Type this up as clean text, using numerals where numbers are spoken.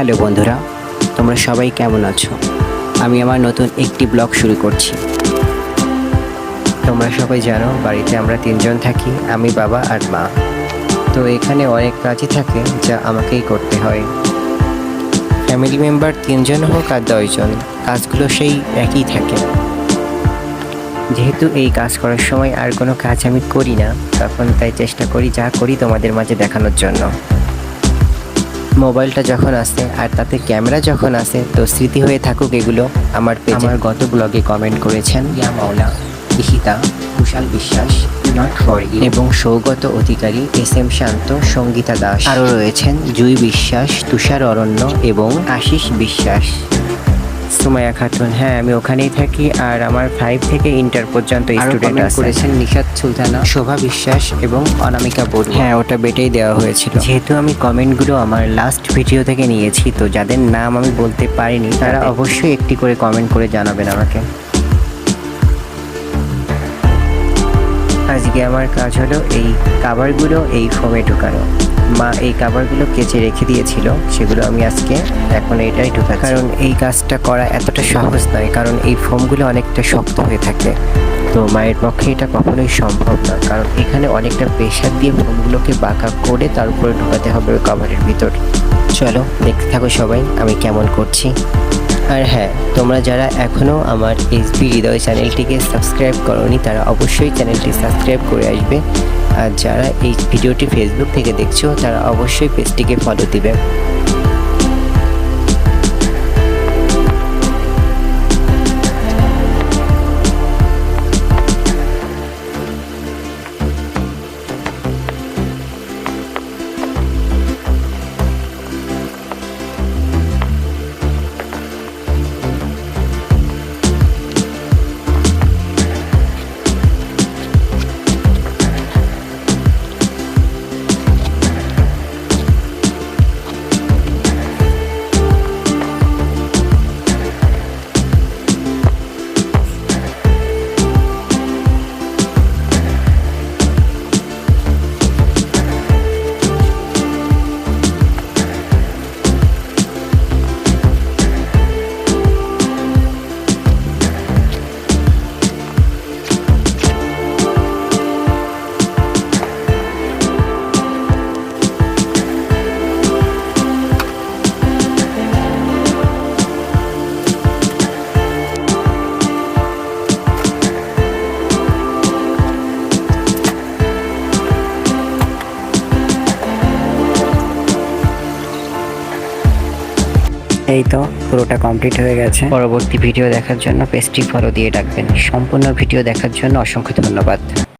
Hello বন্ধুরা, তোমরা সবাই কেমন আছো? আমি আমার নতুন একটি ব্লগ শুরু করছি। তোমরা সবাই জানো বাড়িতে আমরা তিনজন থাকি, আমি, বাবা আর মা। তো এখানে অনেক কাজই থাকে যা আমাকেই করতে হয়। ফ্যামিলি মেম্বার তিনজন হোক আর 10 জন, কাজগুলো সেই একই থাকে। যেহেতু এই কাজ করার সময় আর কোনো কাজ আমি করি না, তখন তাই চেষ্টা করি যা করি তোমাদের মাঝে দেখানোর জন্য। মোবাইলটা যখন আসে আর তাতে ক্যামেরা যখন আসে, তো স্মৃতি হয়ে থাকুক এগুলো আমার পেজে। আমার গত ব্লগে কমেন্ট করেছেন ইয়া মাওলা, ইশিতা, কুশাল বিশ্বাস, নট ফর ইউ এবং সৌগত অধিকারী, SM শান্ত, সঙ্গীতা দাস। আরও রয়েছেন জুই বিশ্বাস, তুষার অরণ্য এবং আশিস বিশ্বাস। সুমাইয়া খাতুন, হ্যাঁ আমি ওখানেই থাকি আর আমার 5 থেকে ইন্টার পর্যন্ত স্টুডেন্ট আছে। করেছেন নিশাত সুলতানা, শোভা বিশ্বাস এবং অনামিকা বড়ুয়া। হ্যাঁ ওটা বেটেই দেওয়া হয়েছিল। যেহেতু আমি কমেন্টগুলো আমার লাস্ট ভিডিও থেকে নিয়েছি, তো যাদের নাম আমি বলতে পারিনি তারা অবশ্যই একটি করে কমেন্ট করে জানাবেন আমাকে। আজকে আমার কাজ হলো এই কাভারগুলো এই ফোমে ঢুকানো। মা এই কাভারগুলো কেচে রেখে দিয়েছিল, সেগুলো আমি আজকে এখন এটাই ঢুকাচ্ছি। কারণ এই কাজটা করা এতটা সহজ নয়, কারণ এই ফোমগুলো অনেকটা শক্ত হয়ে থাকে। তো মায়ের পক্ষে এটা কখনোই সম্ভব না, কারণ এখানে অনেকটা প্রেশার দিয়ে ফোমগুলোকে বাঁকা করে তার উপরে ঢোকাতে হবে ওই কাভারের ভিতর। চলো দেখতে থাকো সবাই আমি কেমন করছি। আর হ্যাঁ, তোমরা যারা এখনও আমার SB হৃদয় চ্যানেলটিকে সাবস্ক্রাইব করোনি তারা অবশ্যই চ্যানেলটি সাবস্ক্রাইব করে আসবে। আর যারা এই ভিডিওটি ফেসবুক থেকে দেখছো তারা অবশ্যই পেজটিকে ফলো দিবে। এই তো পুরোটা কমপ্লিট হয়ে গেছে। পরবর্তী ভিডিও দেখার জন্য পেজটি ফলো দিয়ে রাখবেন। সম্পূর্ণ ভিডিও দেখার জন্য অসংখ্য ধন্যবাদ।